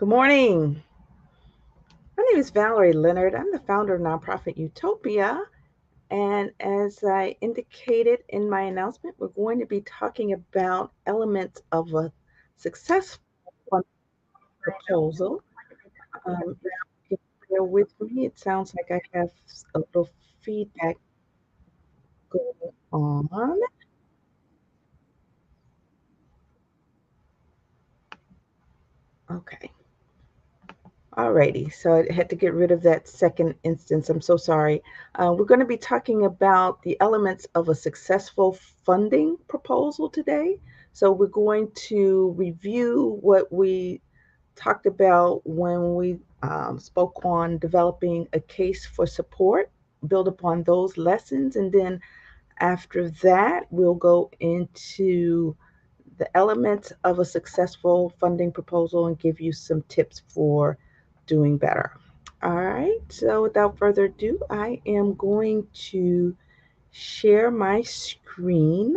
Good morning. My name is Valerie Leonard. I'm the founder of Nonprofit Utopia. And as I indicated in my announcement, we're going to be talking about elements of a successful fund proposal. If you can bear with me, it sounds like I have a little feedback going on. Okay. Alrighty, so I had to get rid of that second instance. I'm so sorry. We're going to be talking about the elements of a successful funding proposal today. So we're going to review what we talked about when we spoke on developing a case for support, build upon those lessons, and then after that, we'll go into the elements of a successful funding proposal and give you some tips for doing better. All right, so without further ado, I am going to share my screen.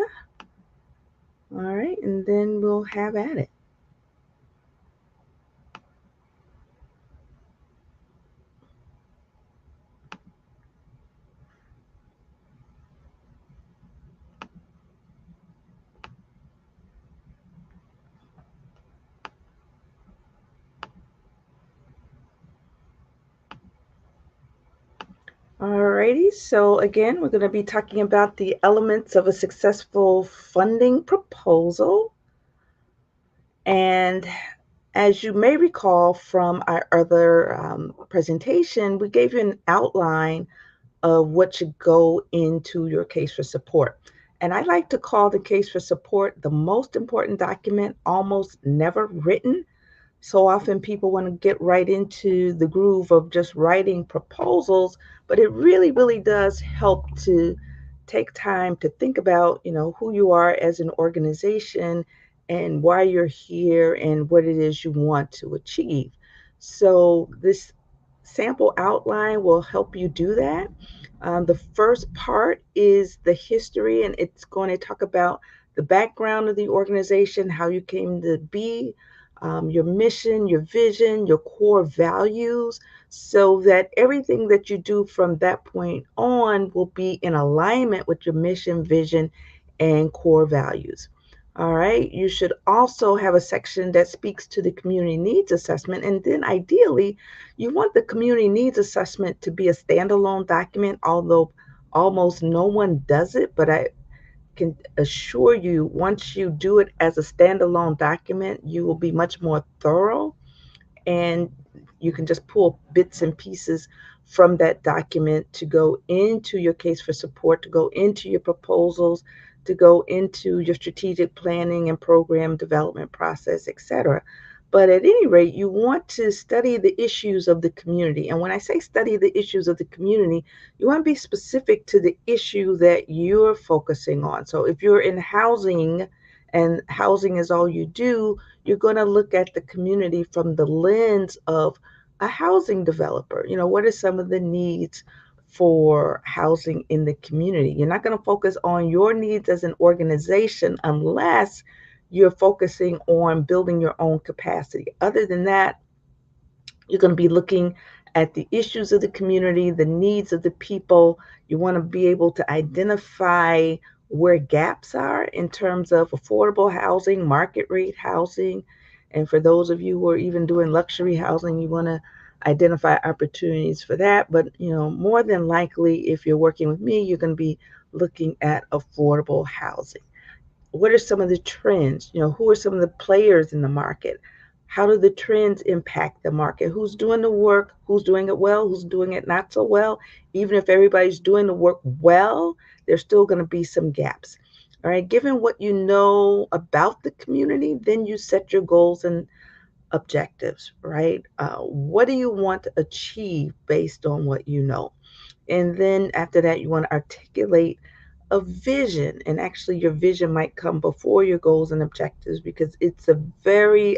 All right, and then we'll have at it. Alrighty, so again, we're going to be talking about the elements of a successful funding proposal. And as you may recall from our other presentation, we gave you an outline of what should go into your case for support. And I like to call the case for support the most important document almost never written. So often people want to get right into the groove of just writing proposals, but it really, really does help to take time to think about, who you are as an organization and why you're here and what it is you want to achieve. So this sample outline will help you do that. The first part is the history, and it's going to talk about the background of the organization, how you came to be, your mission, your vision, your core values, so that everything that you do from that point on will be in alignment with your mission, vision, and core values. All right. You should also have a section that speaks to the community needs assessment. And then ideally, you want the community needs assessment to be a standalone document, although almost no one does it. But I can assure you, once you do it as a standalone document, you will be much more thorough and you can just pull bits and pieces from that document to go into your case for support, to go into your proposals, to go into your strategic planning and program development process, etc. But at any rate, you want to study the issues of the community. And when I say study the issues of the community, you want to be specific to the issue that you're focusing on. So if you're in housing and housing is all you do, you're going to look at the community from the lens of a housing developer. What are some of the needs for housing in the community? You're not going to focus on your needs as an organization unless you're focusing on building your own capacity. Other than that, you're going to be looking at the issues of the community, the needs of the people. You want to be able to identify where gaps are in terms of affordable housing, market rate housing. And for those of you who are even doing luxury housing, you want to identify opportunities for that. But, more than likely, if you're working with me, you're going to be looking at affordable housing. What are some of the trends? Who are some of the players in the market? How do the trends impact the market? Who's doing the work? Who's doing it well? Who's doing it not so well? Even if everybody's doing the work well, there's still going to be some gaps. All right, given what you know about the community, then you set your goals and objectives, right? What do you want to achieve based on what you know? And then after that, you want to articulate a vision. And actually, your vision might come before your goals and objectives because it's a very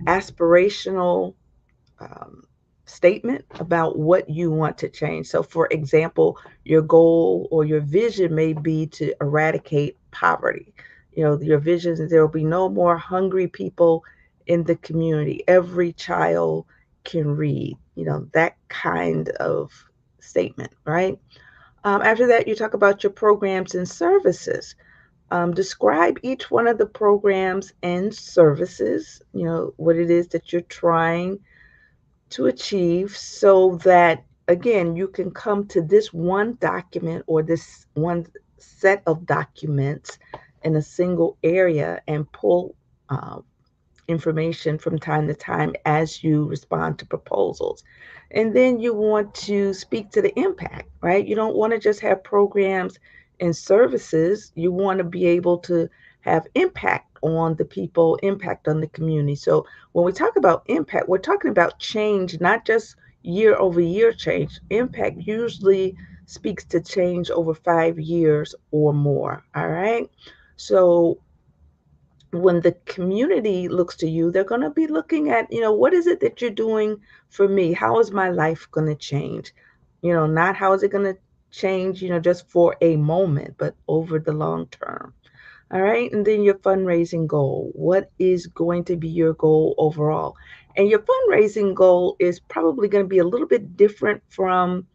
aspirational um, statement about what you want to change. So, for example, your goal or your vision may be to eradicate poverty. Your vision is there will be no more hungry people in the community. Every child can read, that kind of statement, right? After that, you talk about your programs and services. Describe each one of the programs and services, what it is that you're trying to achieve so that, again, you can come to this one document or this one set of documents in a single area and pull information from time to time as you respond to proposals. And then you want to speak to the impact, right? You don't want to just have programs and services. You want to be able to have impact on the people, impact on the community. So when we talk about impact, we're talking about change, not just year over year change. Impact usually speaks to change over 5 years or more. All right. So when the community looks to you, they're going to be looking at, what is it that you're doing for me? How is my life going to change? Not how is it going to change, just for a moment, but over the long term. All right. And then your fundraising goal. What is going to be your goal overall? And your fundraising goal is probably going to be a little bit different from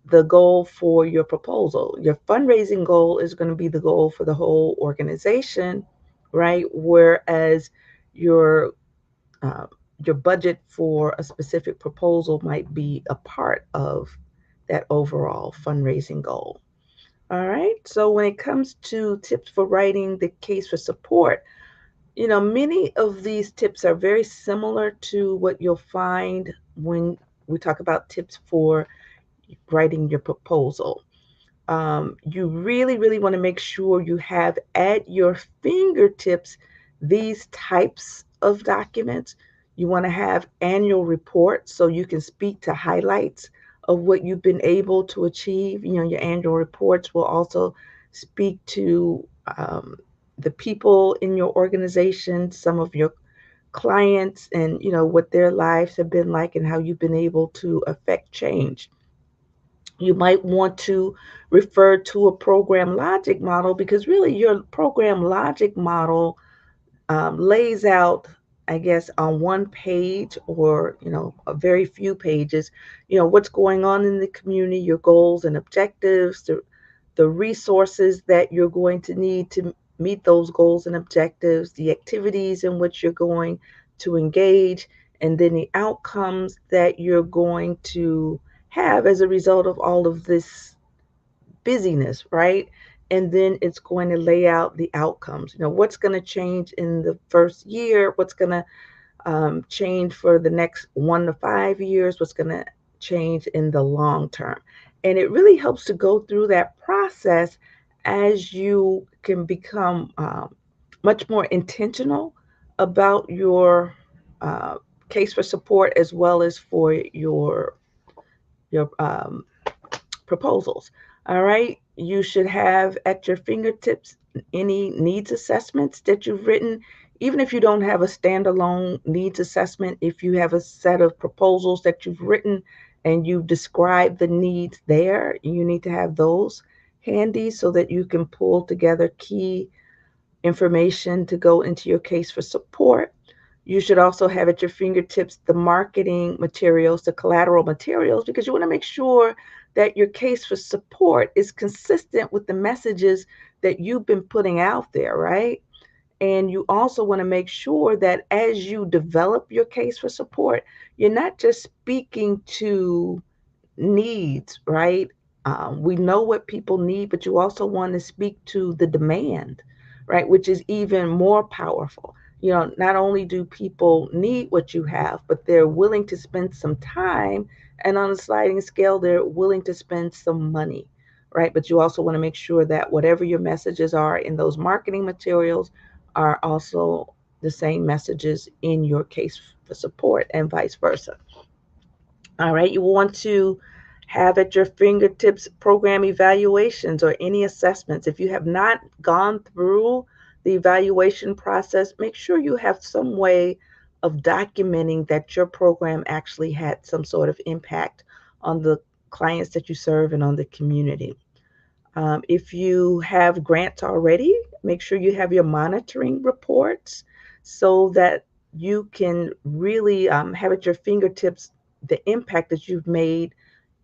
the goal for your proposal. Your fundraising goal is going to be the goal for the whole organization, right? Whereas your uh, your budget for a specific proposal might be a part of that overall fundraising goal. All right. So when it comes to tips for writing the case for support, many of these tips are very similar to what you'll find when we talk about tips for writing your proposal. You really, really want to make sure you have at your fingertips these types of documents. You want to have annual reports so you can speak to highlights of what you've been able to achieve. Your annual reports will also speak to the people in your organization, some of your clients, and what their lives have been like and how you've been able to affect change. You might want to refer to a program logic model because really your program logic model lays out, I guess, on one page or, a very few pages, what's going on in the community, your goals and objectives, the resources that you're going to need to meet those goals and objectives, the activities in which you're going to engage, and then the outcomes that you're going to have as a result of all of this busyness, right? And then it's going to lay out the outcomes. What's going to change in the first year, what's going to change for the next 1 to 5 years, what's going to change in the long term. And it really helps to go through that process as you can become much more intentional about your uh, case for support as well as for your proposals. All right. You should have at your fingertips any needs assessments that you've written. Even if you don't have a standalone needs assessment, if you have a set of proposals that you've written and you've described the needs there, you need to have those handy so that you can pull together key information to go into your case for support. You should also have at your fingertips the marketing materials, the collateral materials, because you want to make sure that your case for support is consistent with the messages that you've been putting out there, right? And you also want to make sure that as you develop your case for support, you're not just speaking to needs, right? We know what people need, but you also want to speak to the demand, right? Which is even more powerful. Not only do people need what you have, but they're willing to spend some time, and on a sliding scale, they're willing to spend some money, right? But you also want to make sure that whatever your messages are in those marketing materials are also the same messages in your case for support and vice versa. All right, you want to have at your fingertips program evaluations or any assessments. If you have not gone through the evaluation process, make sure you have some way of documenting that your program actually had some sort of impact on the clients that you serve and on the community. If you have grants already, make sure you have your monitoring reports so that you can really have at your fingertips the impact that you've made,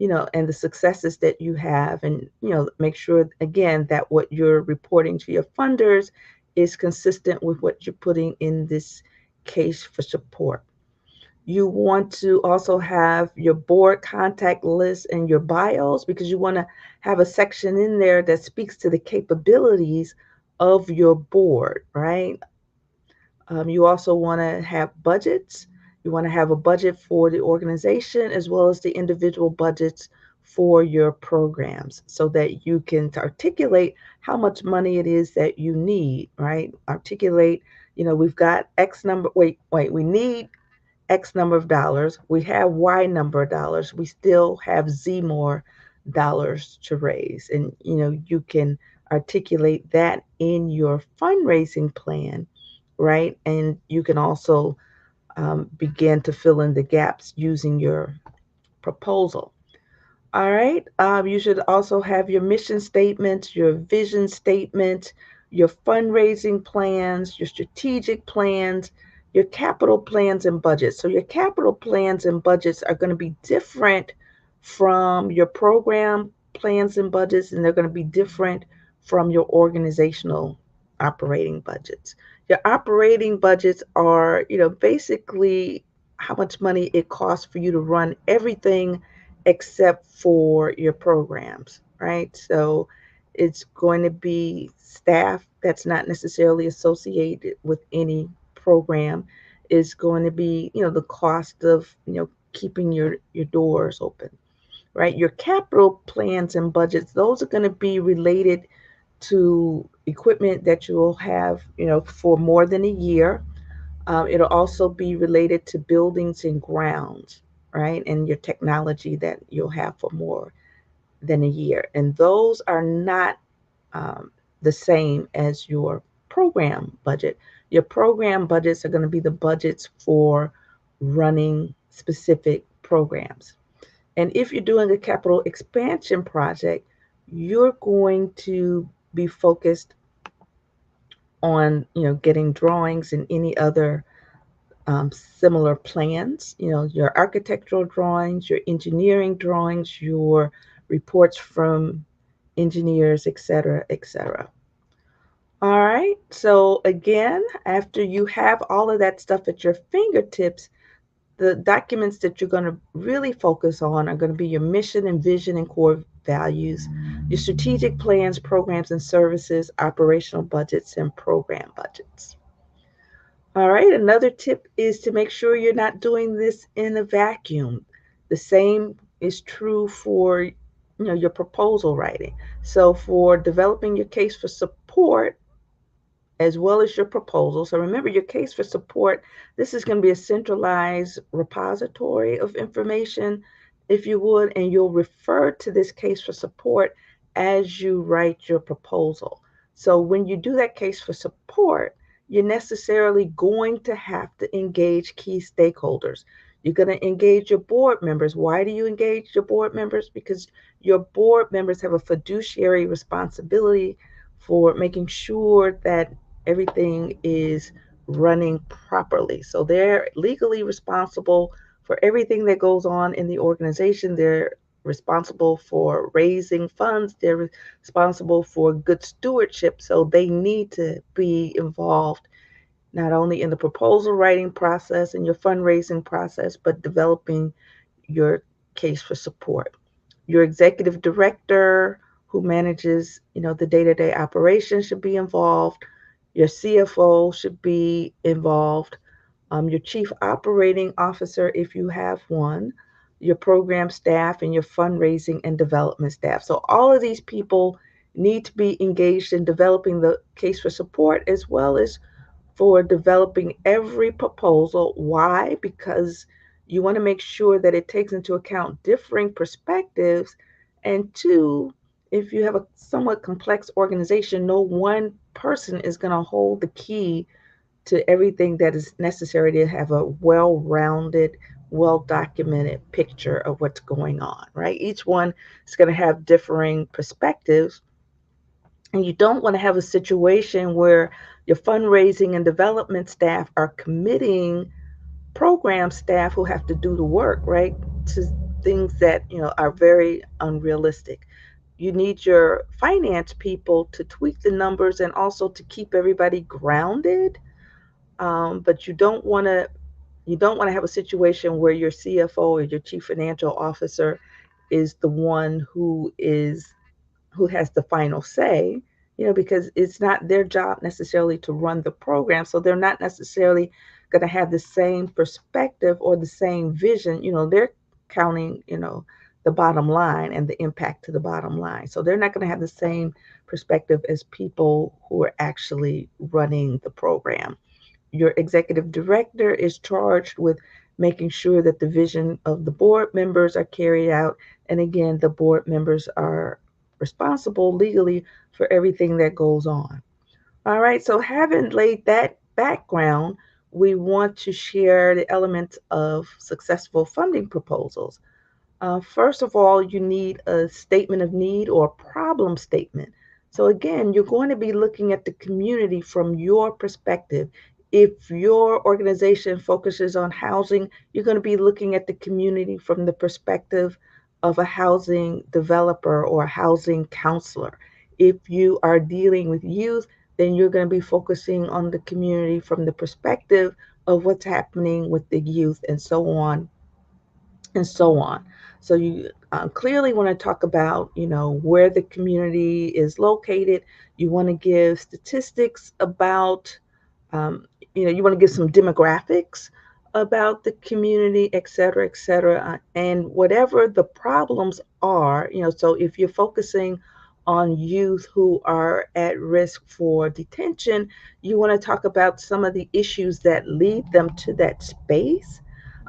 and the successes that you have, and make sure again that what you're reporting to your funders is consistent with what you're putting in this case for support. You want to also have your board contact list and your bios, because you want to have a section in there that speaks to the capabilities of your board, right? You also want to have budgets. You want to have a budget for the organization as well as the individual budgets for your programs, so that you can articulate how much money it is that you need, right? Articulate, we've got X number, wait, we need X number of dollars. We have Y number of dollars. We still have Z more dollars to raise. And, you can articulate that in your fundraising plan, right? And you can also begin to fill in the gaps using your proposal. All right. You should also have your mission statements, your vision statement, your fundraising plans, your strategic plans, your capital plans and budgets. So, your capital plans and budgets are going to be different from your program plans and budgets, and they're going to be different from your organizational operating budgets. Your operating budgets are, basically how much money it costs for you to run everything except for your programs, right? So it's going to be staff that's not necessarily associated with any program. Is going to be, the cost of, keeping your doors open, right? Your capital plans and budgets, those are going to be related to equipment that you will have, for more than a year. It'll also be related to buildings and grounds, right? And your technology that you'll have for more than a year. And those are not the same as your program budget. Your program budgets are going to be the budgets for running specific programs. And if you're doing a capital expansion project, you're going to be focused on, getting drawings and any other similar plans, your architectural drawings, your engineering drawings, your reports from engineers, et cetera, et cetera. All right. So again, after you have all of that stuff at your fingertips, the documents that you're going to really focus on are going to be your mission and vision and core values, your strategic plans, programs and services, operational budgets, and program budgets. All right, another tip is to make sure you're not doing this in a vacuum. The same is true for, your proposal writing. So for developing your case for support as well as your proposal. So remember, your case for support, this is going to be a centralized repository of information, if you would, and you'll refer to this case for support as you write your proposal. So when you do that case for support, you're necessarily going to have to engage key stakeholders. You're going to engage your board members. Why do you engage your board members? Because your board members have a fiduciary responsibility for making sure that everything is running properly. So they're legally responsible for everything that goes on in the organization. They're responsible for raising funds. They're responsible for good stewardship. So they need to be involved not only in the proposal writing process and your fundraising process, but developing your case for support. Your executive director who manages, the day-to-day operations should be involved. Your CFO should be involved. Your chief operating officer, if you have one, your program staff, and your fundraising and development staff. So all of these people need to be engaged in developing the case for support as well as for developing every proposal. Why? Because you want to make sure that it takes into account differing perspectives. And two, if you have a somewhat complex organization, no one person is going to hold the key to everything that is necessary to have a well-rounded, well-documented picture of what's going on, right? Each one is going to have differing perspectives, And you don't want to have a situation where your fundraising and development staff are committing program staff who have to do the work, right? To things that, are very unrealistic. You need your finance people to tweak the numbers and also to keep everybody grounded. But you don't want to have a situation where your CFO or your chief financial officer is the one who has the final say, because it's not their job necessarily to run the program. So they're not necessarily going to have the same perspective or the same vision. They're counting, the bottom line and the impact to the bottom line. So they're not going to have the same perspective as people who are actually running the program. Your executive director is charged with making sure that the vision of the board members are carried out. And again, the board members are responsible legally for everything that goes on. All right, so having laid that background, we want to share the elements of successful funding proposals. First of all, you need a statement of need or problem statement. So, again, you're going to be looking at the community from your perspective. If your organization focuses on housing, you're going to be looking at the community from the perspective of a housing developer or a housing counselor. If you are dealing with youth, then you're going to be focusing on the community from the perspective of what's happening with the youth and so on and so on. So you clearly want to talk about, where the community is located. You want to give statistics about, you want to give some demographics about the community, et cetera, et cetera. And whatever the problems are, so if you're focusing on youth who are at risk for detention, you want to talk about some of the issues that lead them to that space.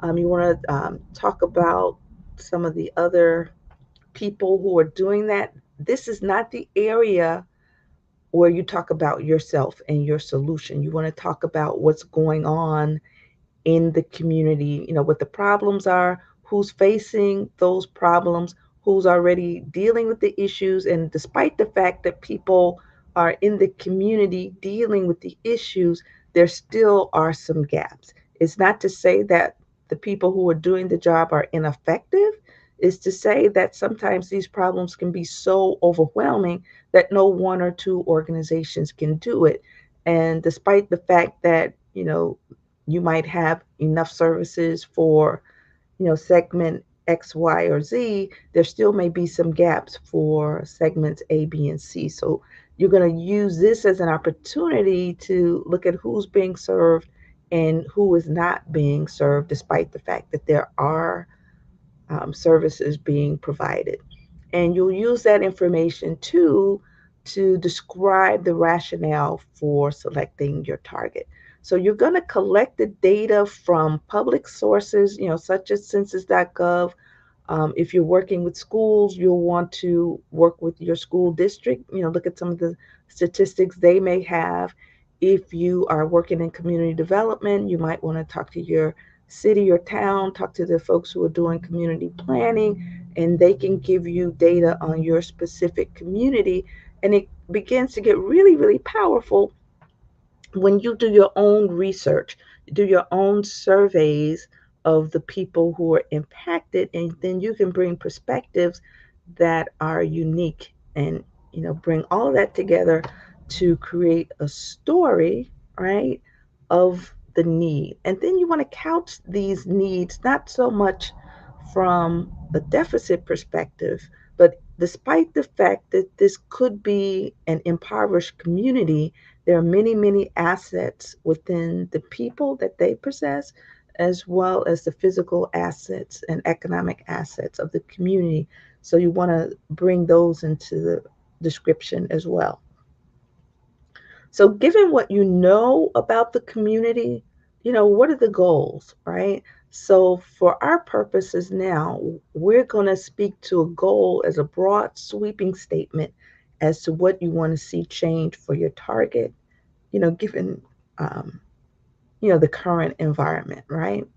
You want to talk about some of the other people who are doing that. This is not the area where you talk about yourself and your solution. You want to talk about what's going on in the community, what the problems are, who's facing those problems, who's already dealing with the issues. And despite the fact that people are in the community dealing with the issues, there still are some gaps. It's not to say that the people who are doing the job are ineffective. It's to say that sometimes these problems can be so overwhelming that no one or two organizations can do it. And despite the fact that, you might have enough services for, segment X, Y, or Z, there still may be some gaps for segments A, B, and C. So you're going to use this as an opportunity to look at who's being served and who is not being served, despite the fact that there are services being provided. And you'll use that information too to describe the rationale for selecting your target. So you're going to collect the data from public sources, such as census.gov. If you're working with schools, you'll want to work with your school district, look at some of the statistics they may have. If you are working in community development, you might want to talk to your city or town, talk to the folks who are doing community planning, and they can give you data on your specific community. And it begins to get really, really powerful when you do your own research, do your own surveys of the people who are impacted, and then you can bring perspectives that are unique and, bring all of that together to create a story, right, of the need. And then you want to couch these needs not so much from a deficit perspective, but despite the fact that this could be an impoverished community, there are many, many assets within the people that they possess, as well as the physical assets and economic assets of the community. So you want to bring those into the description as well. So, given what you know about the community, what are the goals, right? So, for our purposes now, we're going to speak to a goal as a broad, sweeping statement as to what you want to see change for your target, given, um, the current environment, right?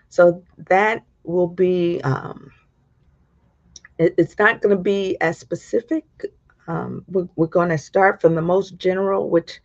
So, that will be, it's not going to be as specific We're going to start from the most general, which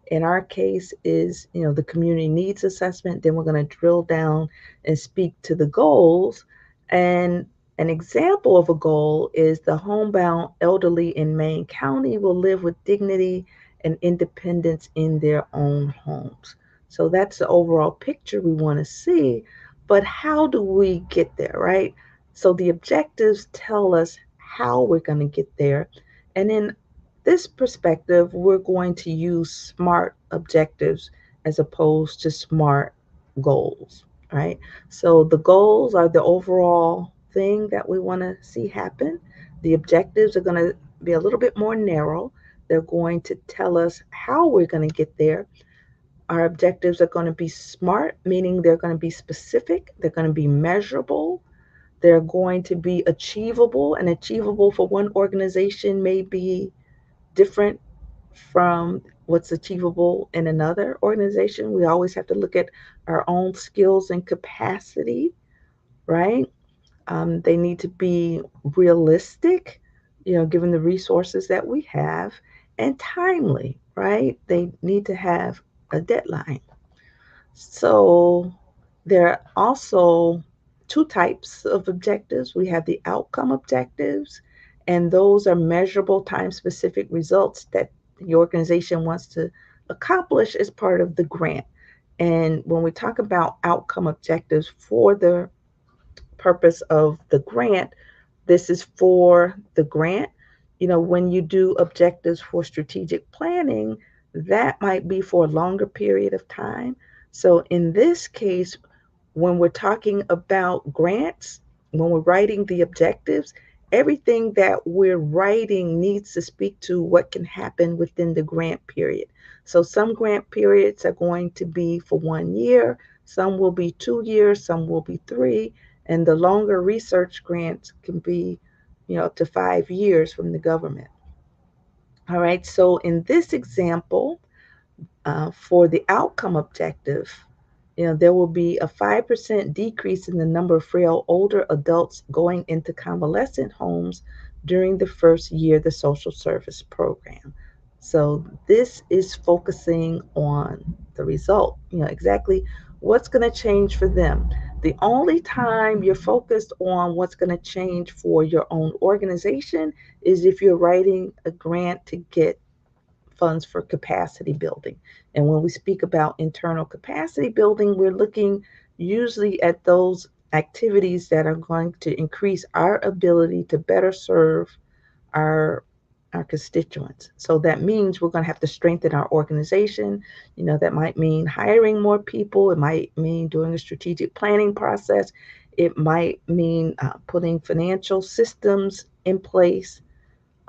in our case is, the community needs assessment. Then we're going to drill down and speak to the goals. And an example of a goal is the homebound elderly in Maine County will live with dignity and independence in their own homes. So that's the overall picture we want to see. But how do we get there, right? So the objectives tell us how we're going to get there. And in this perspective, we're going to use SMART objectives as opposed to SMART goals, right? So the goals are the overall thing that we want to see happen. The objectives are going to be a little bit more narrow. They're going to tell us how we're going to get there. Our objectives are going to be SMART, meaning they're going to be specific, they're going to be measurable, they're going to be achievable, and achievable for one organization may be different from what's achievable in another organization. We always have to look at our own skills and capacity, right? They need to be realistic, given the resources that we have, and timely, right? They need to have a deadline. So there are also two types of objectives. We have the outcome objectives, and those are measurable time specific results that the organization wants to accomplish as part of the grant. And when we talk about outcome objectives for the purpose of the grant, this is for the grant. When you do objectives for strategic planning, that might be for a longer period of time. So in this case, when we're talking about grants, when we're writing the objectives, everything that we're writing needs to speak to what can happen within the grant period. So some grant periods are going to be for 1 year, some will be 2 years, some will be three, and the longer research grants can be, up to 5 years from the government. All right, so in this example, for the outcome objective, there will be a 5% decrease in the number of frail older adults going into convalescent homes during the first year of the social service program. So this is focusing on the result, exactly what's going to change for them. The only time you're focused on what's going to change for your own organization is if you're writing a grant to get funds for capacity building. And when we speak about internal capacity building, we're looking usually at those activities that are going to increase our ability to better serve our our constituents. So that means we're going to have to strengthen our organization. That might mean hiring more people. It might mean doing a strategic planning process. It might mean putting financial systems in place,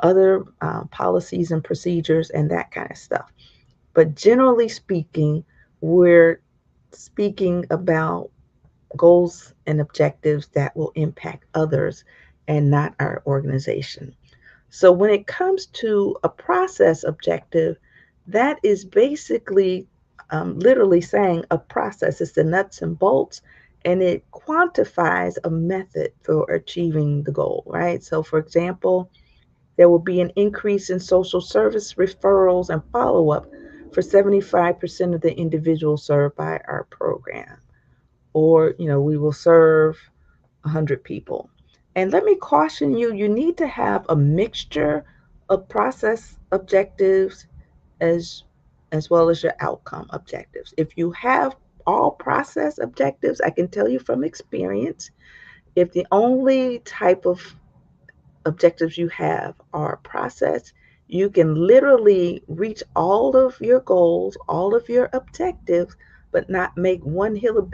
other policies and procedures, and that kind of stuff. But generally speaking, we're speaking about goals and objectives that will impact others and not our organization. So when it comes to a process objective, that is basically literally saying a process. It's the nuts and bolts, and it quantifies a method for achieving the goal, right? So, for example, there will be an increase in social service referrals and follow up for 75% of the individuals served by our program. Or, we will serve 100 people. And let me caution you, you need to have a mixture of process objectives as as well as your outcome objectives. If you have all process objectives, I can tell you from experience, if the only type of objectives you have are process, you can literally reach all of your goals, all of your objectives, but not make one hill of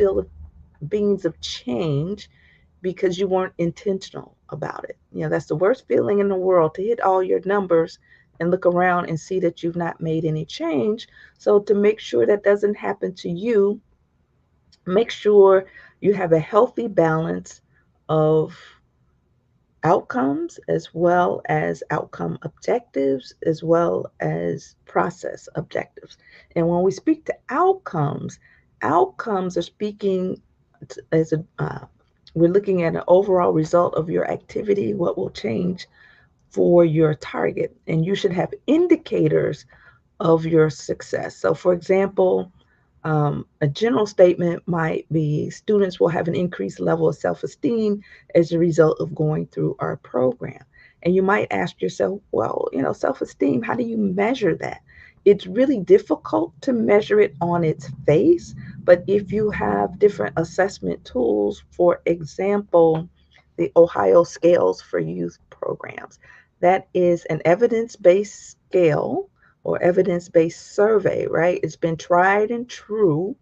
beans of change because you weren't intentional about it. That's the worst feeling in the world, to hit all your numbers and look around and see that you've not made any change. So to make sure that doesn't happen to you, make sure you have a healthy balance of outcomes as well as outcome objectives as well as process objectives. And when we speak to outcomes, outcomes are speaking as a we're looking at an overall result of your activity, what will change for your target, and you should have indicators of your success. So, for example, a general statement might be students will have an increased level of self esteem as a result of going through our program. And you might ask yourself, well, self esteem, how do you measure that? It's really difficult to measure it on its face, but if you have different assessment tools, for example, the Ohio Scales for Youth programs, that is an evidence based scale or evidence-based survey, right? It's been tried and true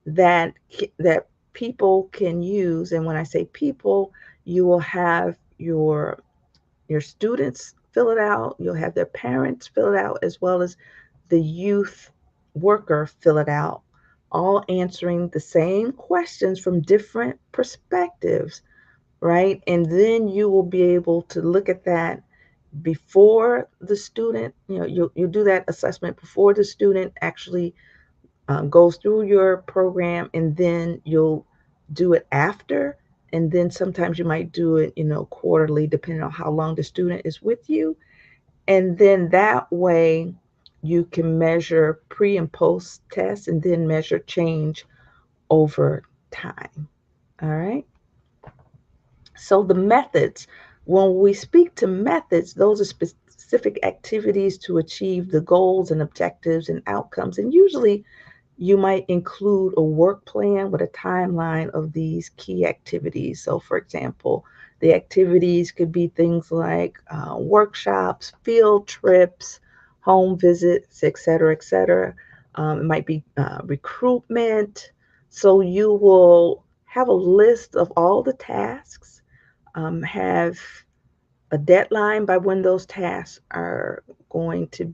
that that people can use. And when I say people, you will have your students fill it out, you'll have their parents fill it out, as well as the youth worker fill it out, all answering the same questions from different perspectives, right? And then you will be able to look at that before the student, you do that assessment before the student actually goes through your program, and then you'll do it after. And then sometimes you might do it, quarterly, depending on how long the student is with you. And then that way you can measure pre and post tests and then measure change over time. All right. So the methods, when we speak to methods, those are specific activities to achieve the goals and objectives and outcomes. And usually you might include a work plan with a timeline of these key activities. So for example, the activities could be things like workshops, field trips, home visits, et cetera, et cetera. It might be recruitment. So you will have a list of all the tasks, have a deadline by when those tasks are going to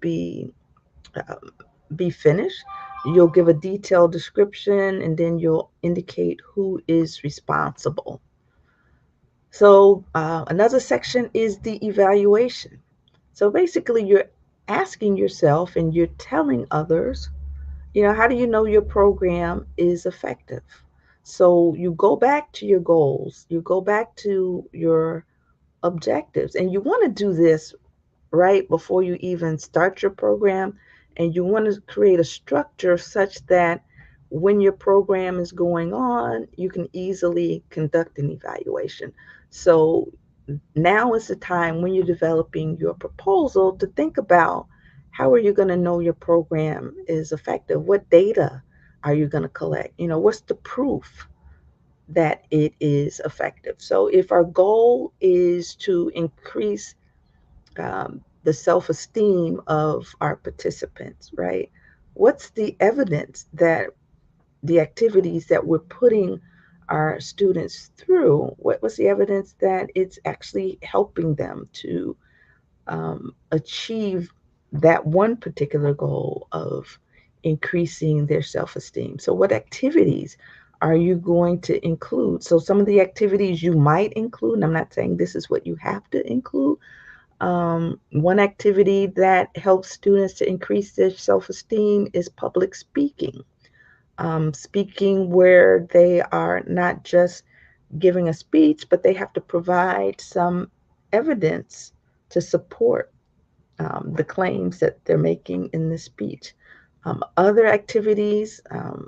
um, be finished. You'll give a detailed description, and then you'll indicate who is responsible. So another section is the evaluation. So basically, you're asking yourself and you're telling others, how do you know your program is effective? So you go back to your goals, you go back to your objectives. And you want to do this right before you even start your program. And you want to create a structure such that when your program is going on, you can easily conduct an evaluation. So now is the time when you're developing your proposal to think about how are you going to know your program is effective? What data are you going to collect? What's the proof that it is effective? So if our goal is to increase the self esteem of our participants, right? What's the evidence that the activities that we're putting our students through, what's the evidence that it's actually helping them to achieve that one particular goal of increasing their self esteem? So, what activities are you going to include? So, some of the activities you might include, and I'm not saying this is what you have to include. One activity that helps students to increase their self esteem is public speaking. Speaking where they are not just giving a speech, but they have to provide some evidence to support the claims that they're making in the speech. Other activities,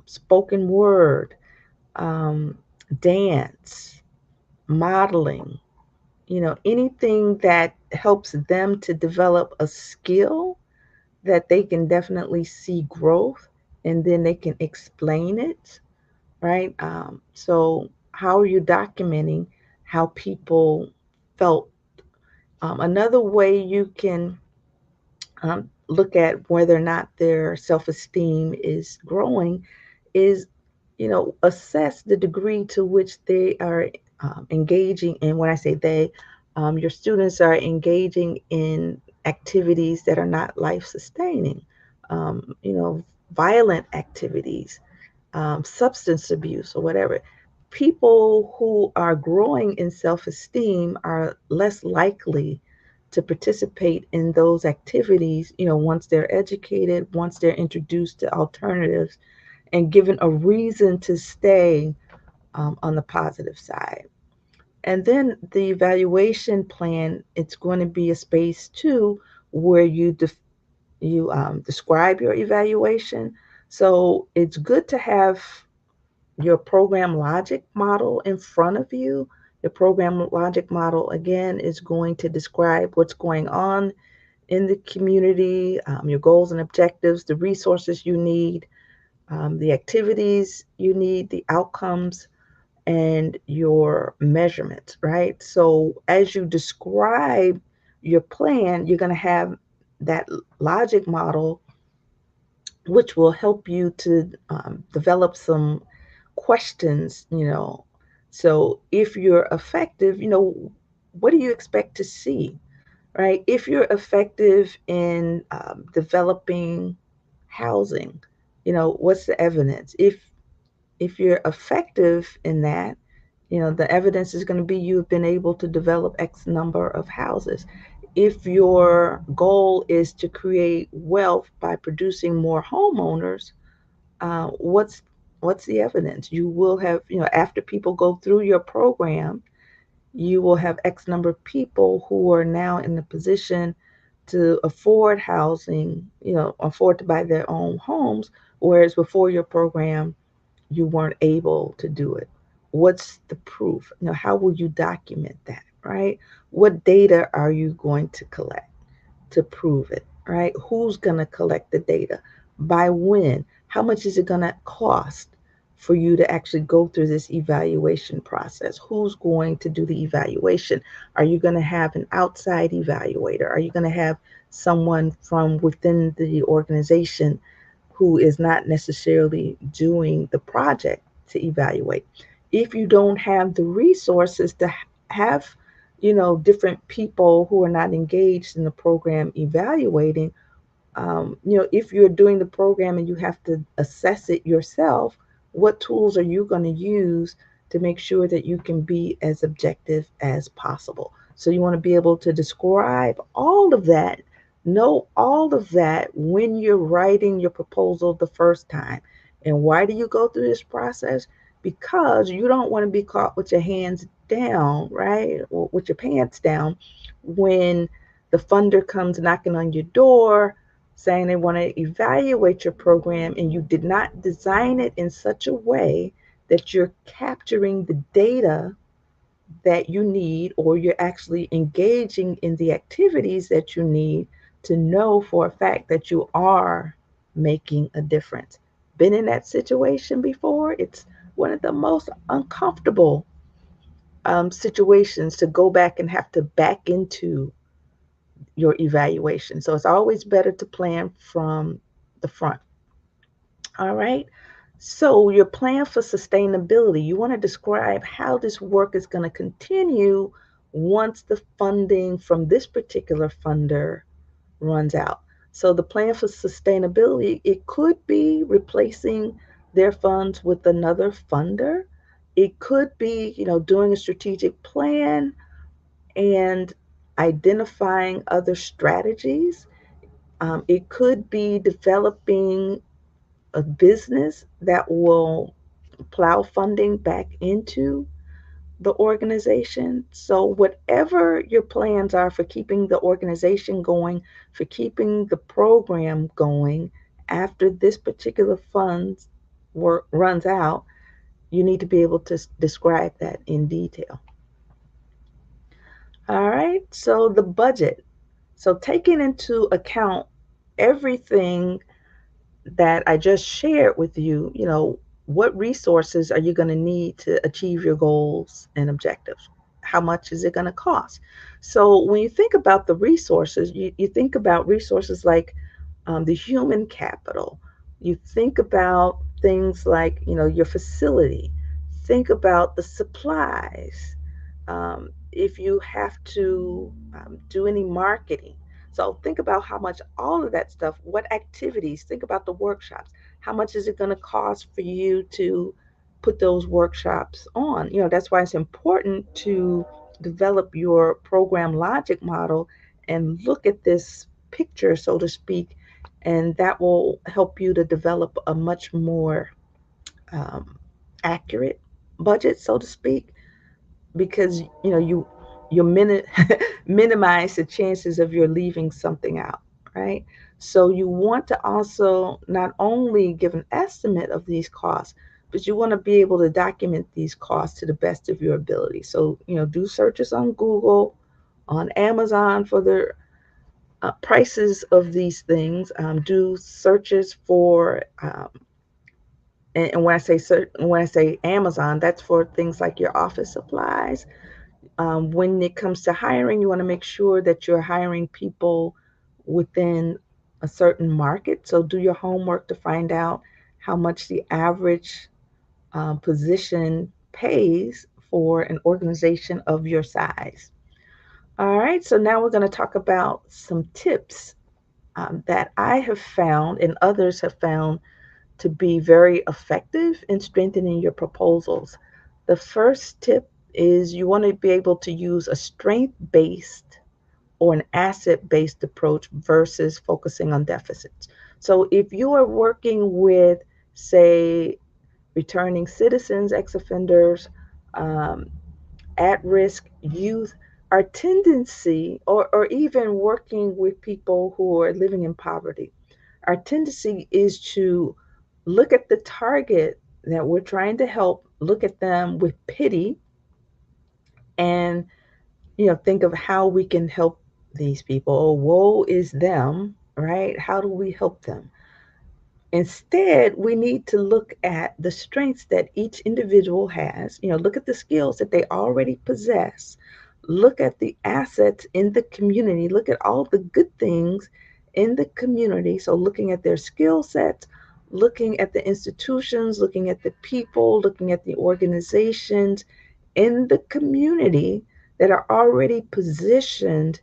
spoken word, um, dance, modeling, anything that helps them to develop a skill that they can definitely see growth, and then they can explain it, right? So, how are you documenting how people felt? Another way you can look at whether or not their self esteem is growing is, assess the degree to which they are engaging in. When I say they, your students are engaging in activities that are not life sustaining, violent activities, substance abuse, or whatever. People who are growing in self esteem are less likely to participate in those activities, once they're educated, once they're introduced to alternatives, and given a reason to stay on the positive side. And then the evaluation plan, it's going to be a space too where you describe your evaluation. So it's good to have your program logic model in front of you. Your program logic model, again, is going to describe what's going on in the community, your goals and objectives, the resources you need, the activities you need, the outcomes, and your measurements, right? So as you describe your plan, you're going to have that logic model, which will help you to develop some questions, So if you're effective, what do you expect to see, right? If you're effective in developing housing, what's the evidence? If you're effective in that, the evidence is going to be you've been able to develop X number of houses. If your goal is to create wealth by producing more homeowners, what's the evidence? You will have, after people go through your program, you will have X number of people who are now in the position to afford housing, afford to buy their own homes, whereas before your program, you weren't able to do it. What's the proof? How will you document that, right? What data are you going to collect to prove it, right? Who's going to collect the data? By when? How much is it going to cost for you to actually go through this evaluation process? Who's going to do the evaluation? Are you going to have an outside evaluator? Are you going to have someone from within the organization who is not necessarily doing the project to evaluate? If you don't have the resources to have, different people who are not engaged in the program evaluating, if you're doing the program and you have to assess it yourself, what tools are you going to use to make sure that you can be as objective as possible? So you want to be able to describe all of that, know all of that when you're writing your proposal the first time. And why do you go through this process? Because you don't want to be caught with your hands down, right? Or with your pants down when the funder comes knocking on your door saying they want to evaluate your program and you did not design it in such a way that you're capturing the data that you need, or you're actually engaging in the activities that you need to know for a fact that you are making a difference. Been in that situation before? It's one of the most uncomfortable situations to go back and have to back into your evaluation. So it's always better to plan from the front. All right. So your plan for sustainability, you want to describe how this work is going to continue once the funding from this particular funder runs out. So the plan for sustainability, it could be replacing their funds with another funder. It could be, doing a strategic plan and identifying other strategies. It could be developing a business that will plow funding back into the organization. So, whatever your plans are for keeping the organization going, for keeping the program going after this particular fund work runs out, you need to be able to describe that in detail. All right, so the budget. So, taking into account everything that I just shared with you, what resources are you going to need to achieve your goals and objectives? How much is it going to cost? So, when you think about the resources, you think about resources like the human capital. You think about things like, your facility. Think about the supplies. If you have to do any marketing. So think about how much all of that stuff, what activities, think about the workshops. How much is it going to cost for you to put those workshops on? That's why it's important to develop your program logic model and look at this picture, so to speak, and that will help you to develop a much more um, accurate budget, so to speak. because you minimize the chances of your leaving something out, right? So you want to also not only give an estimate of these costs, but you want to be able to document these costs to the best of your ability. So do searches on Google, on Amazon for the prices of these things. Do searches for and when I say Amazon, that's for things like your office supplies. When it comes to hiring, you want to make sure that you're hiring people within a certain market. So do your homework to find out how much the average position pays for an organization of your size. All right, so now we're going to talk about some tips that I have found and others have found to be very effective in strengthening your proposals. The first tip is you want to be able to use a strength based or an asset based approach versus focusing on deficits. So if you are working with, say, returning citizens, ex offenders, um, at risk youth, our tendency, or even working with people who are living in poverty, our tendency is to look at the target that we're trying to help, look at them with pity, and think of how we can help these people. Oh, woe is them, right? How do we help them? Instead, we need to look at the strengths that each individual has, look at the skills that they already possess, look at the assets in the community, look at all the good things in the community. So, looking at their skill sets, looking at the institutions, looking at the people, looking at the organizations in the community that are already positioned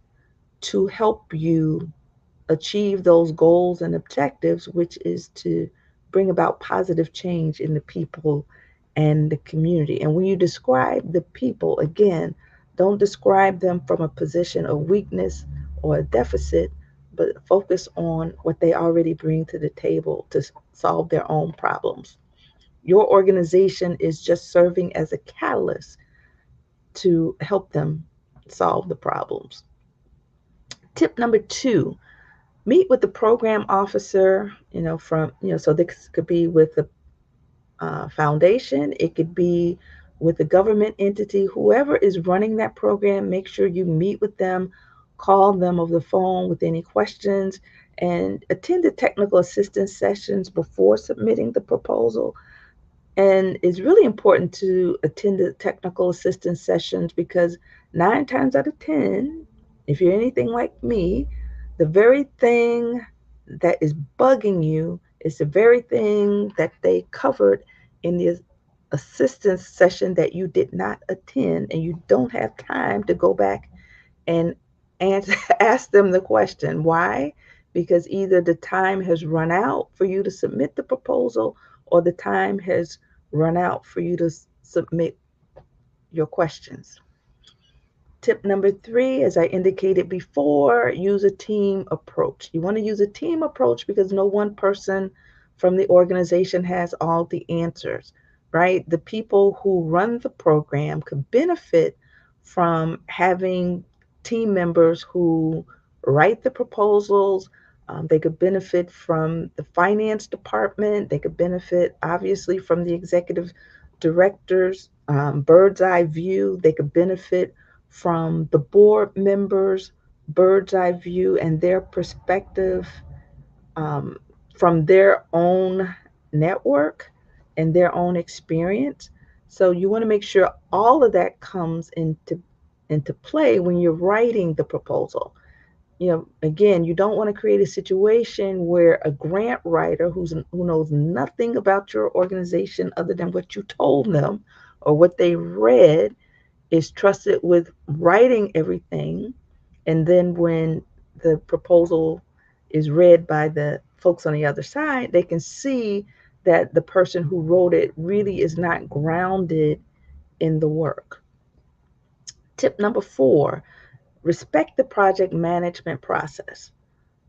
to help you achieve those goals and objectives, which is to bring about positive change in the people and the community. And when you describe the people, again, don't describe them from a position of weakness or a deficit, but focus on what they already bring to the table to solve their own problems. Your organization is just serving as a catalyst to help them solve the problems. Tip number two, meet with the program officer, so this could be with the foundation, it could be with the government entity, whoever is running that program. Make sure you meet with them, call them over the phone with any questions, and attend the technical assistance sessions before submitting the proposal. And it's really important to attend the technical assistance sessions because 9 times out of 10, if you're anything like me, the very thing that is bugging you is the very thing that they covered in the assistance session that you did not attend, and you don't have time to go back and ask them the question. Why? Because either the time has run out for you to submit the proposal, or the time has run out for you to submit your questions. Tip number three, as I indicated before, use a team approach. You want to use a team approach because no one person from the organization has all the answers, right? The people who run the program could benefit from having team members who write the proposals. They could benefit from the finance department. They could benefit, obviously, from the executive directors, bird's eye view. They could benefit from the board members' bird's eye view and their perspective, um, from their own network and their own experience. So you want to make sure all of that comes into play when you're writing the proposal. Again, you don't want to create a situation where a grant writer who knows nothing about your organization other than what you told them or what they read is trusted with writing everything. And then when the proposal is read by the folks on the other side, they can see that the person who wrote it really is not grounded in the work. Tip number four, respect the project management process.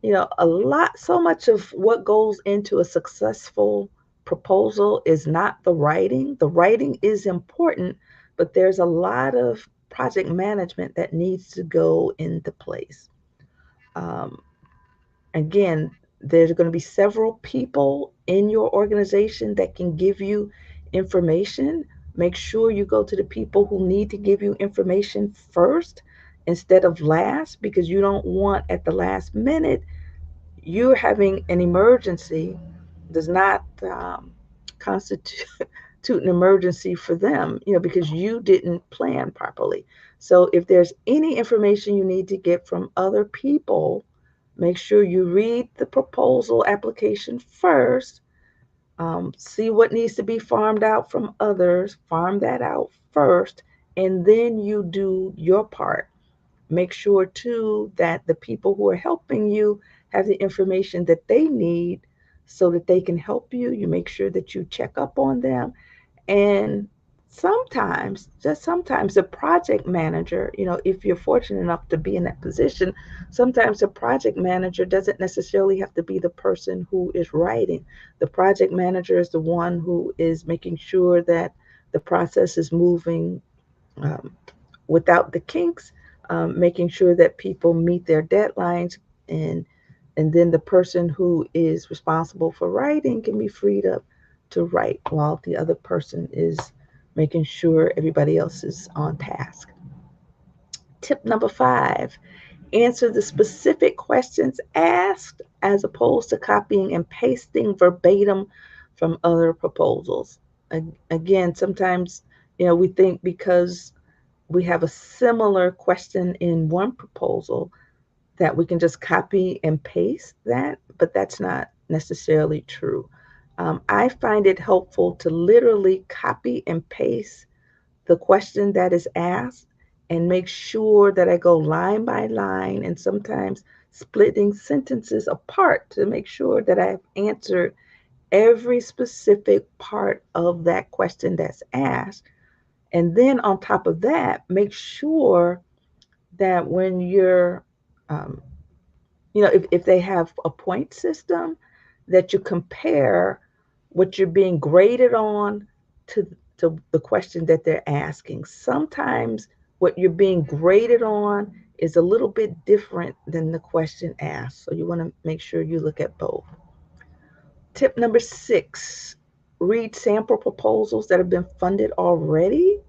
So much of what goes into a successful proposal is not the writing. The writing is important, but there's a lot of project management that needs to go into place. Um, Again, there's going to be several people in your organization that can give you information. Make sure you go to the people who need to give you information first instead of last, because you don't want at the last minute you having an emergency does not constitute an emergency for them, because you didn't plan properly. So if there's any information you need to get from other people, make sure you read the proposal application first, see what needs to be farmed out from others, farm that out first, and then you do your part. Make sure too that the people who are helping you have the information that they need so that they can help you. You make sure that you check up on them. And sometimes, just sometimes, the project manager, if you're fortunate enough to be in that position, sometimes the project manager doesn't necessarily have to be the person who is writing. The project manager is the one who is making sure that the process is moving um, without the kinks, making sure that people meet their deadlines, and then the person who is responsible for writing can be freed up to write while the other person is making sure everybody else is on task. Tip number 5: answer the specific questions asked as opposed to copying and pasting verbatim from other proposals. Again, sometimes we think because we have a similar question in one proposal that we can just copy and paste that, but that's not necessarily true. I find it helpful to literally copy and paste the question that is asked and make sure that I go line by line, and sometimes splitting sentences apart to make sure that I've answered every specific part of that question that's asked. And then on top of that, make sure that when you're, um, if they have a point system, that you compare what you're being graded on to, the question that they're asking. Sometimes what you're being graded on is a little bit different than the question asked. So you want to make sure you look at both. Tip number 6: read sample proposals that have been funded already.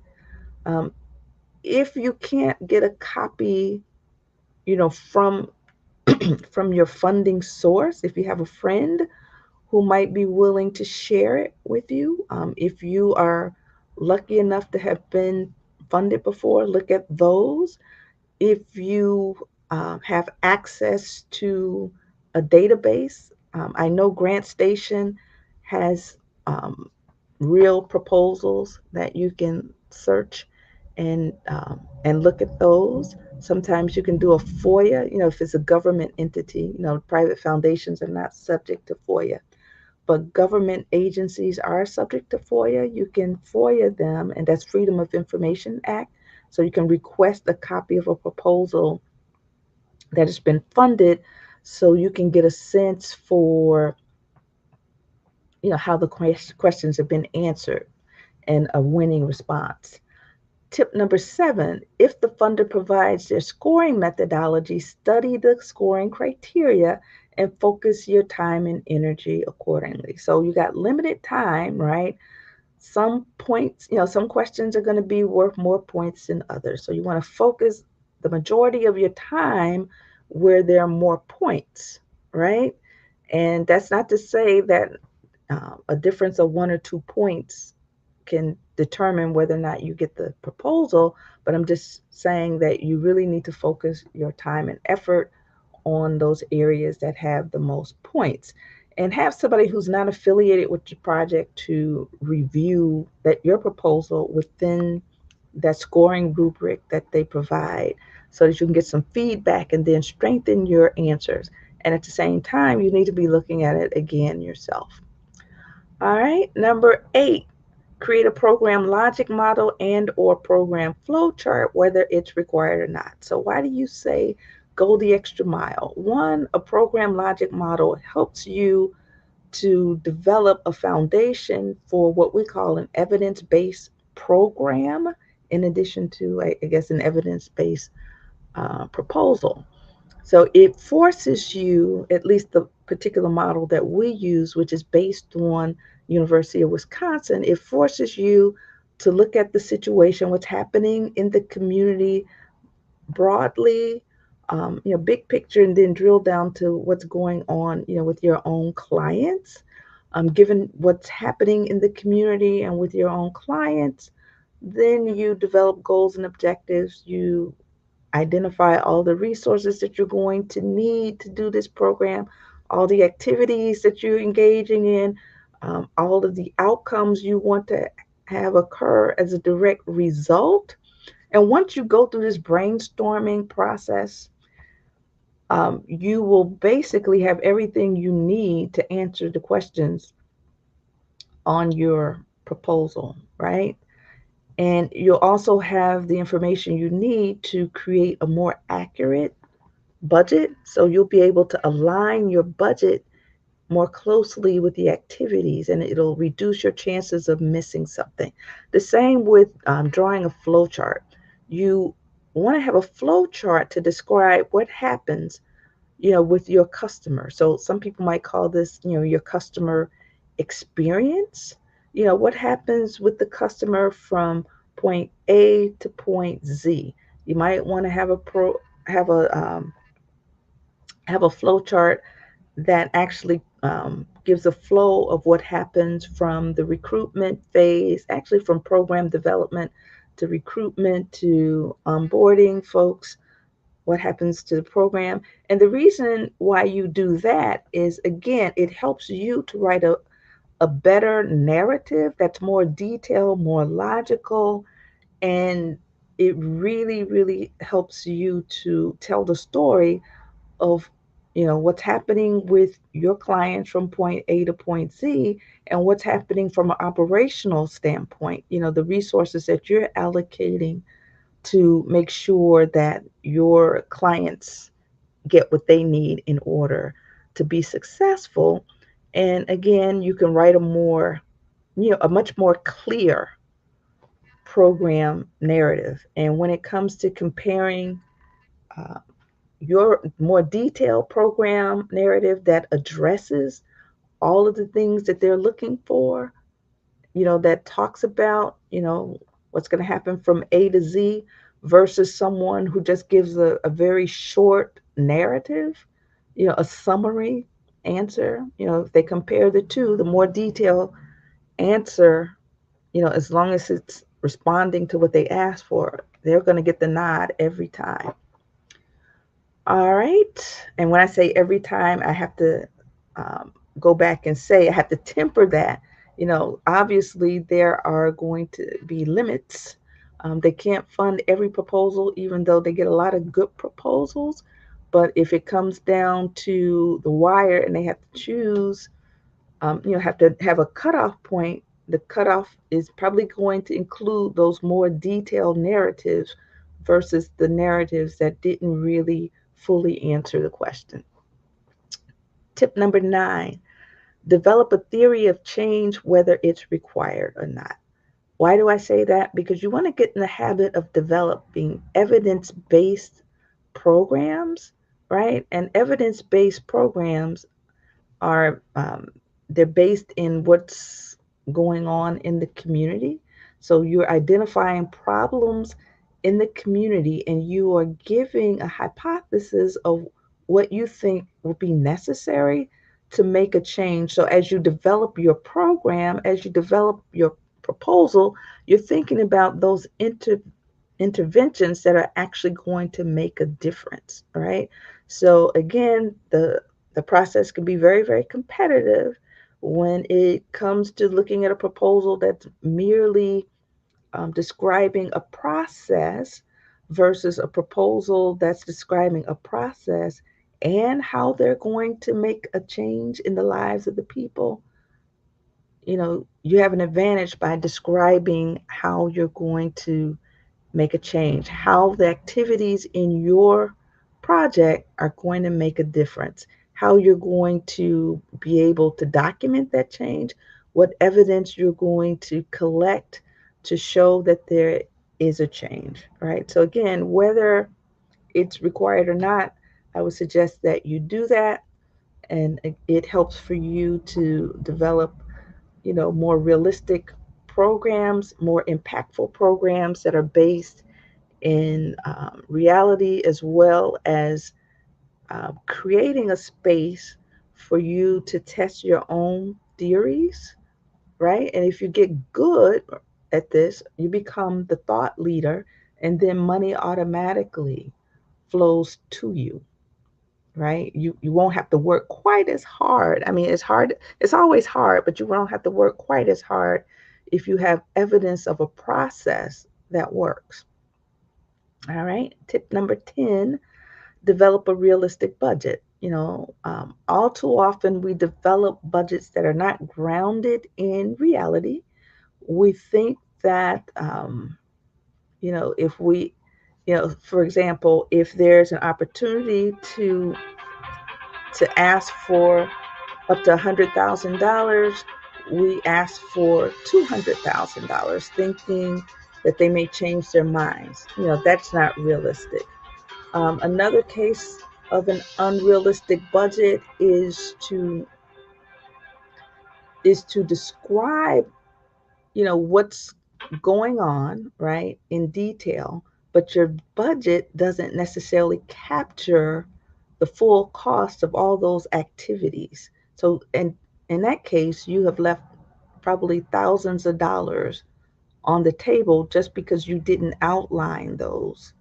Um, if you can't get a copy, from from your funding source, if you have a friend who might be willing to share it with you, if you are lucky enough to have been funded before, look at those. If you have access to a database, I know GrantStation has um, real proposals that you can search and look at those. Sometimes you can do a FOIA, if it's a government entity. Private foundations are not subject to FOIA, but government agencies are subject to FOIA. You can FOIA them, and that's Freedom of Information Act. So you can request a copy of a proposal that has been funded so you can get a sense for, how the questions have been answered and a winning response. Tip number 7: if the funder provides their scoring methodology, study the scoring criteria and focus your time and energy accordingly. So you got limited time, right? Some points, some questions are going to be worth more points than others. So you want to focus the majority of your time where there are more points, right? And that's not to say that a difference of 1 or 2 points can determine whether or not you get the proposal, but I'm just saying that you really need to focus your time and effort on those areas that have the most points, and have somebody who's not affiliated with your project to review that your proposal within that scoring rubric that they provide, so that you can get some feedback and then strengthen your answers. And at the same time, you need to be looking at it again yourself. All right, number 8: create a program logic model and or program flow chart, whether it's required or not. So why do you say go the extra mile? One, a program logic model helps you to develop a foundation for what we call an evidence-based program. in addition to, I guess, an evidence-based proposal. So it forces you, at least the particular model that we use, which is based on University of Wisconsin, it forces you to look at the situation, what's happening in the community broadly, big picture, and then drill down to what's going on, with your own clients. Given what's happening in the community and with your own clients, then you develop goals and objectives. You identify all the resources that you're going to need to do this program, all the activities that you're engaging in, all of the outcomes you want to have occur as a direct result. And once you go through this brainstorming process, you will basically have everything you need to answer the questions on your proposal, right? And you'll also have the information you need to create a more accurate budget. So you'll be able to align your budget more closely with the activities, and it'll reduce your chances of missing something. The same with drawing a flow chart. You want to have a flow chart to describe what happens, with your customer. So some people might call this, your customer experience. What happens with the customer from point A to point Z. You might want to have a flow chart that actually gives a flow of what happens from the recruitment phase, actually from program development to recruitment to onboarding folks, what happens to the program. And the reason why you do that is, again, it helps you to write a better narrative that's more detailed, more logical, and it really, really helps you to tell the story of what's happening with your clients from point A to point Z, and what's happening from an operational standpoint, the resources that you're allocating to make sure that your clients get what they need in order to be successful. And again, you can write a much more clear program narrative. And when it comes to comparing uh, your more detailed program narrative that addresses all of the things that they're looking for, that talks about, what's going to happen from A to Z, versus someone who just gives a very short narrative, a summary answer. If they compare the two, the more detailed answer, as long as it's responding to what they asked for, they're going to get the nod every time. All right. And when I say every time, I have to um, go back and say, I have to temper that. Obviously, there are going to be limits. They can't fund every proposal, even though they get a lot of good proposals. But if it comes down to the wire and they have to choose, have to have a cutoff point, the cutoff is probably going to include those more detailed narratives versus the narratives that didn't really fully answer the question. Tip number 9, develop a theory of change, whether it's required or not. Why do I say that? Because you want to get in the habit of developing evidence-based programs, right? And evidence-based programs are they're based in what's going on in the community. So you're identifying problems in the community and you are giving a hypothesis of what you think will be necessary to make a change. So as you develop your program, as you develop your proposal, you're thinking about those interventions that are actually going to make a difference, right? So again, the process can be very, very competitive when it comes to looking at a proposal that's merely describing a process versus a proposal that's describing a process and how they're going to make a change in the lives of the people. You have an advantage by describing how you're going to make a change, how the activities in your project are going to make a difference, how you're going to be able to document that change, what evidence you're going to collect to show that there is a change, right? So again, whether it's required or not, I would suggest that you do that, and it helps for you to develop, more realistic programs, more impactful programs that are based in reality, as well as creating a space for you to test your own theories, right? And if you get good at this, you become the thought leader, and then money automatically flows to you, right? You won't have to work quite as hard. I mean, it's hard, it's always hard, but you won't have to work quite as hard if you have evidence of a process that works. All right. Tip number 10, develop a realistic budget. All too often we develop budgets that are not grounded in reality. We think that, if we, for example, if there's an opportunity to ask for up to $100,000, we ask for $200,000, thinking that they may change their minds. That's not realistic. Another case of an unrealistic budget is to describe, what's going on, right, in detail, but your budget doesn't necessarily capture the full cost of all those activities. So, in that case, you have left probably thousands of dollars on the table just because you didn't outline those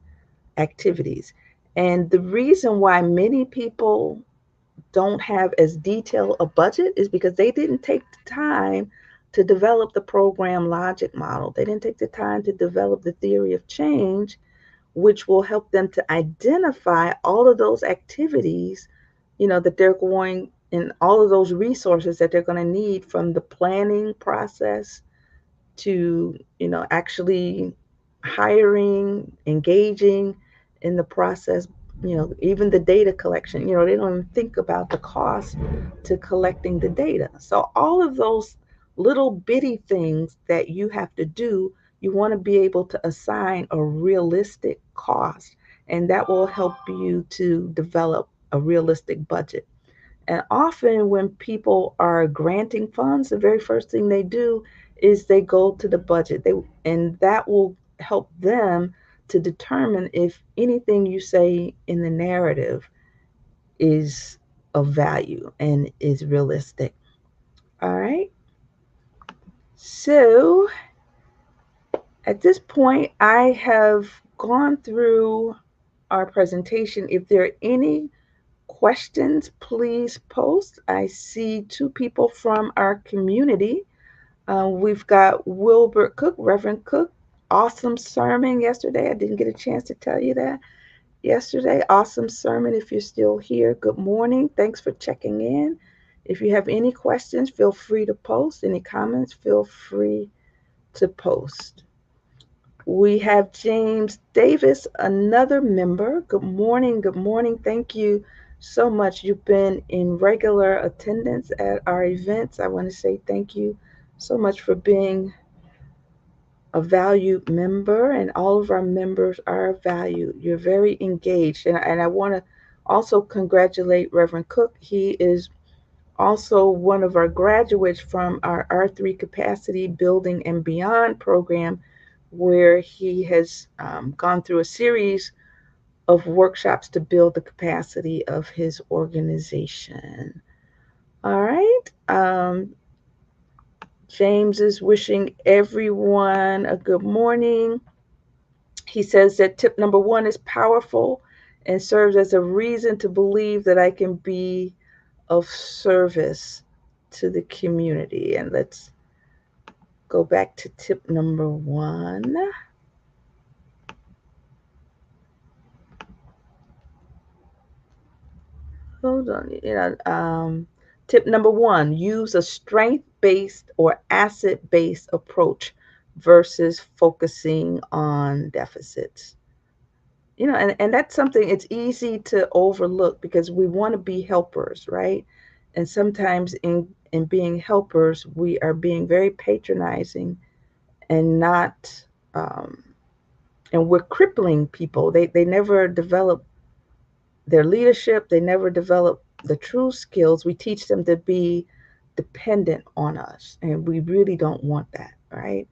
activities. And the reason why many people don't have as detailed a budget is because they didn't take the time to develop the program logic model. They didn't take the time to develop the theory of change, which will help them to identify all of those activities, that they're going, and all of those resources that they're going to need, from the planning process to, actually hiring, engaging in the process, even the data collection. They don't even think about the cost to collecting the data. So all of those little bitty things that you have to do, you want to be able to assign a realistic cost, and that will help you to develop a realistic budget. And often, when people are granting funds, the very first thing they do is they go to the budget. And that will help them to determine if anything you say in the narrative is of value and is realistic. All right. So at this point, I have gone through our presentation. If there are any questions, please post. I see two people from our community. We've got Wilbert Cook, Reverend Cook. Awesome sermon yesterday. I didn't get a chance to tell you that yesterday. Awesome sermon. If you're still here, good morning. Thanks for checking in. If you have any questions, feel free to post. Any comments, feel free to post. We have James Davis, another member. Good morning. Good morning. Thank you so much. You've been in regular attendance at our events. I want to say thank you so much for being a valued member, and all of our members are valued. You're very engaged. And I want to also congratulate Reverend Cook. He is also one of our graduates from our R3 Capacity Building and Beyond program, where he has gone through a series of workshops to build the capacity of his organization. All right. James is wishing everyone a good morning. He says that tip number 1 is powerful and serves as a reason to believe that I can be of service to the community. And let's go back to tip number 1. Hold on. Tip number 1, use a strength-based or asset-based approach versus focusing on deficits. And that's something it's easy to overlook because we want to be helpers, right? And sometimes in being helpers, we are being very patronizing and not And we're crippling people. They never develop their leadership, they never develop the true skills. We teach them to be dependent on us, and we really don't want that, right?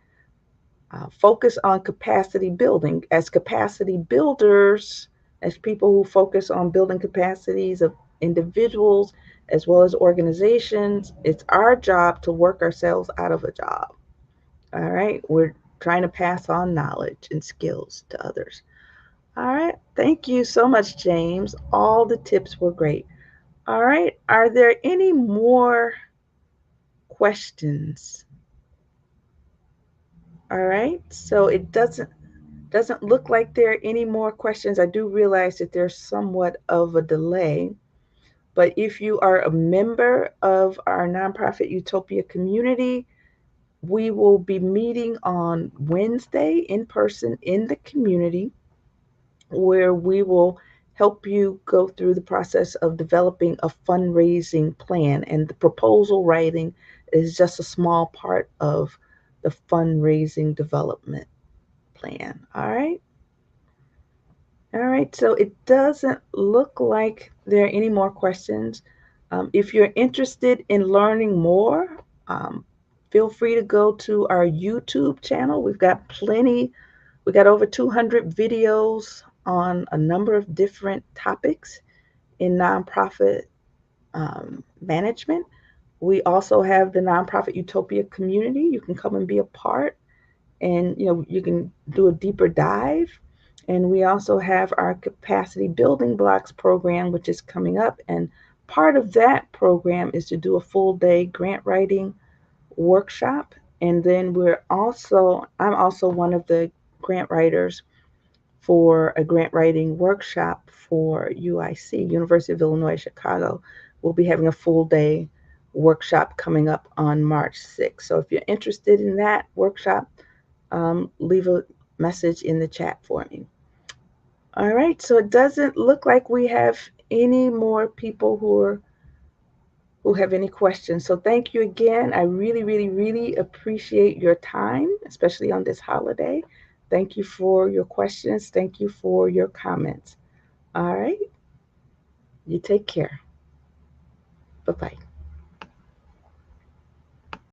Focus on capacity building. As capacity builders, as people who focus on building capacities of individuals as well as organizations, it's our job to work ourselves out of a job. All right. We're trying to pass on knowledge and skills to others. All right. Thank you so much, James. All the tips were great. All right. Are there any more questions? All right. So it doesn't look like there are any more questions. I do realize that there's somewhat of a delay, but if you are a member of our Nonprofit Utopia community, we will be meeting on Wednesday in person in the community, where we will help you go through the process of developing a fundraising plan. And the proposal writing is just a small part of the fundraising development plan. All right. All right, so it doesn't look like there are any more questions. If you're interested in learning more, um, feel free to go to our YouTube channel. We got over 200 videos on a number of different topics in nonprofit management. We also have the Nonprofit Utopia community. You can come and be a part, and you can do a deeper dive. And we also have our capacity building blocks program, which is coming up, and part of that program is to do a full day grant writing workshop. And then I'm also one of the grant writers for a grant writing workshop for UIC, University of Illinois Chicago. We'll be having a full day workshop coming up on March 6th. So if you're interested in that workshop, leave a message in the chat for me. All right, so it doesn't look like we have any more people who have any questions. So thank you again. I really, really, really appreciate your time, especially on this holiday. Thank you for your questions. Thank you for your comments. All right, you take care. Bye bye.